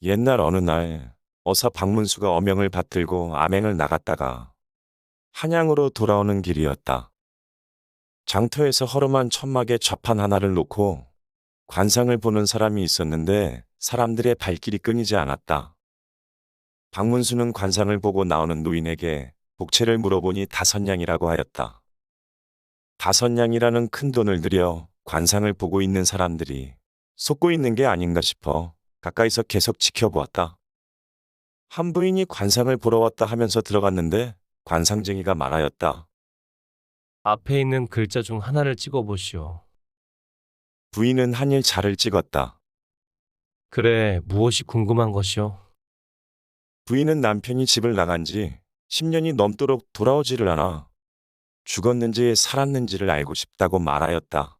옛날 어느 날 어사 박문수가 어명을 받들고 암행을 나갔다가 한양으로 돌아오는 길이었다. 장터에서 허름한 천막에 좌판 하나를 놓고 관상을 보는 사람이 있었는데 사람들의 발길이 끊이지 않았다. 박문수는 관상을 보고 나오는 노인에게 복채를 물어보니 다섯냥이라고 하였다. 다섯냥이라는 큰 돈을 들여 관상을 보고 있는 사람들이 속고 있는 게 아닌가 싶어 가까이서 계속 지켜보았다. 한 부인이 관상을 보러 왔다 하면서 들어갔는데 관상쟁이가 말하였다. 앞에 있는 글자 중 하나를 찍어 보시오. 부인은 한일 자를 찍었다. 그래, 무엇이 궁금한 것이오? 부인은 남편이 집을 나간 지 10년이 넘도록 돌아오지를 않아 죽었는지 살았는지를 알고 싶다고 말하였다.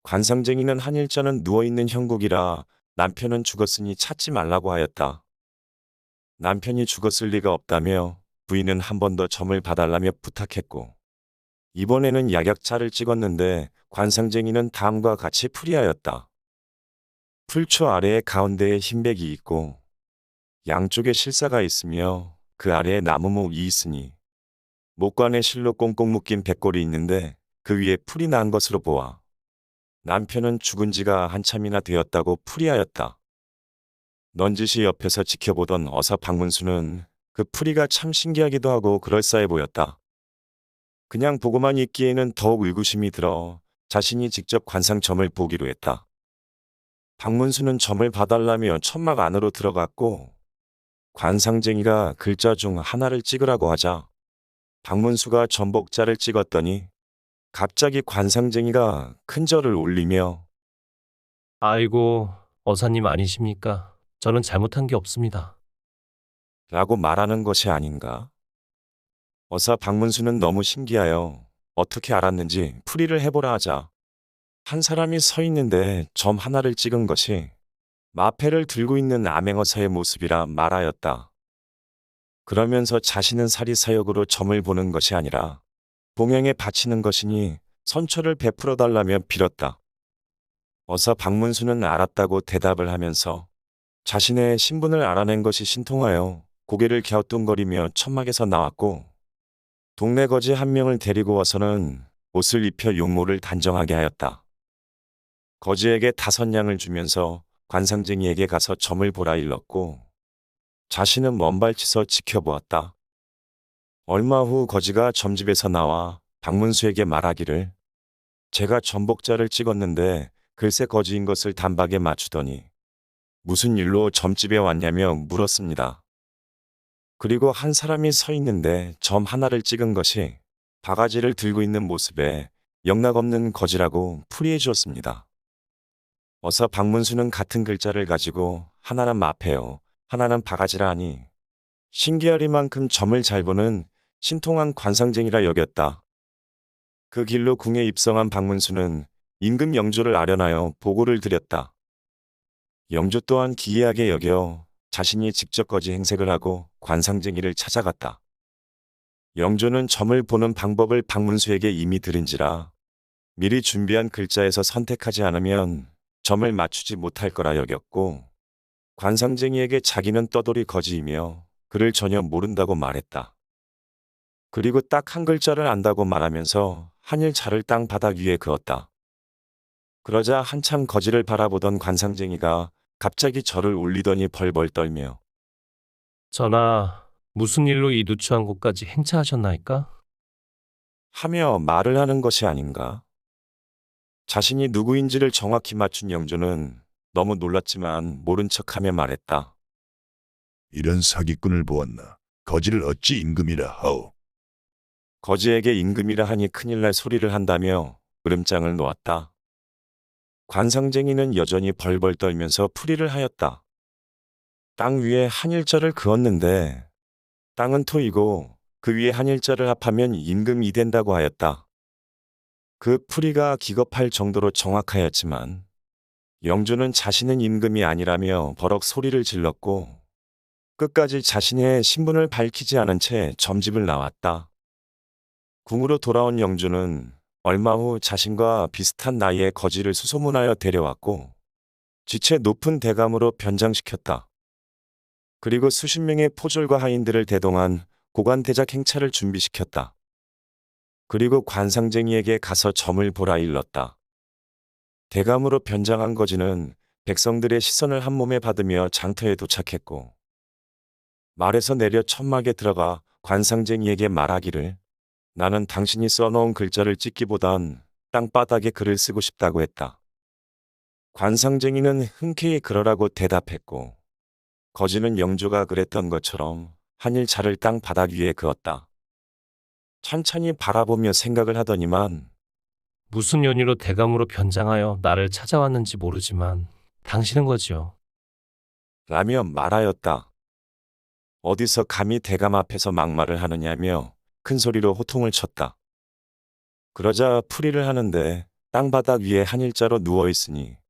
관상쟁이는 한일자는 누워있는 형국이라 남편은 죽었으니 찾지 말라고 하였다. 남편이 죽었을 리가 없다며 부인은 한 번 더 점을 봐달라며 부탁했고 이번에는 약약자를 찍었는데 관상쟁이는 다음과 같이 풀이하였다. 풀초 아래에 가운데에 흰백이 있고 양쪽에 실사가 있으며 그 아래에 나무목이 있으니 목관에 실로 꽁꽁 묶인 백골이 있는데 그 위에 풀이 난 것으로 보아 남편은 죽은 지가 한참이나 되었다고 풀이하였다. 넌지시 옆에서 지켜보던 어사 박문수는 그 풀이가 참 신기하기도 하고 그럴싸해 보였다. 그냥 보고만 있기에는 더욱 의구심이 들어 자신이 직접 관상점을 보기로 했다. 박문수는 점을 봐달라며 천막 안으로 들어갔고 관상쟁이가 글자 중 하나를 찍으라고 하자 박문수가 전복자를 찍었더니 갑자기 관상쟁이가 큰 절을 올리며 아이고, 어사님 아니십니까? 저는 잘못한 게 없습니다. 라고 말하는 것이 아닌가? 어사 박문수는 너무 신기하여 어떻게 알았는지 풀이를 해보라 하자 한 사람이 서 있는데 점 하나를 찍은 것이 마패를 들고 있는 암행어사의 모습이라 말하였다. 그러면서 자신은 사리사욕으로 점을 보는 것이 아니라 봉행에 바치는 것이니 선처를 베풀어 달라며 빌었다. 어사 박문수는 알았다고 대답을 하면서 자신의 신분을 알아낸 것이 신통하여 고개를 갸우뚱거리며 천막에서 나왔고 동네 거지 한 명을 데리고 와서는 옷을 입혀 용모를 단정하게 하였다. 거지에게 5냥을 주면서 관상쟁이에게 가서 점을 보라 일렀고 자신은 먼발치서 지켜보았다. 얼마 후 거지가 점집에서 나와 박문수에게 말하기를 제가 전복자를 찍었는데 글쎄 거지인 것을 단박에 맞추더니 무슨 일로 점집에 왔냐며 물었습니다. 그리고 한 사람이 서 있는데 점 하나를 찍은 것이 바가지를 들고 있는 모습에 영락없는 거지라고 풀이해 주었습니다. 어서 박문수는 같은 글자를 가지고 하나는 마패요, 하나는 바가지라 하니 신기하리만큼 점을 잘 보는 신통한 관상쟁이라 여겼다. 그 길로 궁에 입성한 박문수는 임금 영조를 아련하여 보고를 드렸다. 영조 또한 기이하게 여겨 자신이 직접 거지 행색을 하고 관상쟁이를 찾아갔다. 영조는 점을 보는 방법을 박문수에게 이미 들은지라 미리 준비한 글자에서 선택하지 않으면 점을 맞추지 못할 거라 여겼고 관상쟁이에게 자기는 떠돌이 거지이며 그를 전혀 모른다고 말했다. 그리고 딱 한 글자를 안다고 말하면서 한일 자를 땅 바닥 위에 그었다. 그러자 한참 거지를 바라보던 관상쟁이가 갑자기 절을 올리더니 벌벌 떨며 전하, 무슨 일로 이 누추한 곳까지 행차하셨나이까? 하며 말을 하는 것이 아닌가. 자신이 누구인지를 정확히 맞춘 영조는 너무 놀랐지만 모른 척하며 말했다. 이런 사기꾼을 보았나. 거지를 어찌 임금이라 하오. 거지에게 임금이라 하니 큰일 날 소리를 한다며 으름장을 놓았다. 관상쟁이는 여전히 벌벌 떨면서 풀이를 하였다. 땅 위에 한일자를 그었는데 땅은 토이고 그 위에 한일자를 합하면 임금이 된다고 하였다. 그 풀이가 기겁할 정도로 정확하였지만 영조는 자신은 임금이 아니라며 버럭 소리를 질렀고 끝까지 자신의 신분을 밝히지 않은 채 점집을 나왔다. 궁으로 돌아온 영조는 얼마 후 자신과 비슷한 나이의 거지를 수소문하여 데려왔고 지체 높은 대감으로 변장시켰다. 그리고 수십 명의 포졸과 하인들을 대동한 고관대작 행차를 준비시켰다. 그리고 관상쟁이에게 가서 점을 보라 일렀다. 대감으로 변장한 거지는 백성들의 시선을 한 몸에 받으며 장터에 도착했고 말에서 내려 천막에 들어가 관상쟁이에게 말하기를 나는 당신이 써놓은 글자를 찍기보단 땅바닥에 글을 쓰고 싶다고 했다. 관상쟁이는 흔쾌히 그러라고 대답했고 거지는 영조가 그랬던 것처럼 한일자를 땅바닥 위에 그었다. 찬찬히 바라보며 생각을 하더니만 무슨 연유로 대감으로 변장하여 나를 찾아왔는지 모르지만 당신은 거지요. 라며 말하였다. 어디서 감히 대감 앞에서 막말을 하느냐며 큰 소리로 호통을 쳤다. 그러자 풀이를 하는데 땅바닥 위에 한일자로 누워있으니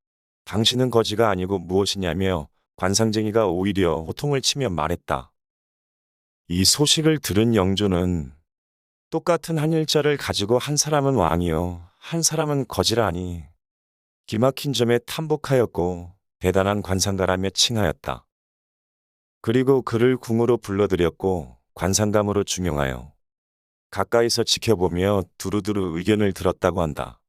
당신은 거지가 아니고 무엇이냐며 관상쟁이가 오히려 호통을 치며 말했다. 이 소식을 들은 영조는 똑같은 한일자를 가지고 한 사람은 왕이요 한 사람은 거지라니 기막힌 점에 탐복하였고 대단한 관상가라며 칭하였다. 그리고 그를 궁으로 불러들였고 관상감으로 중용하여 가까이서 지켜보며 두루두루 의견을 들었다고 한다.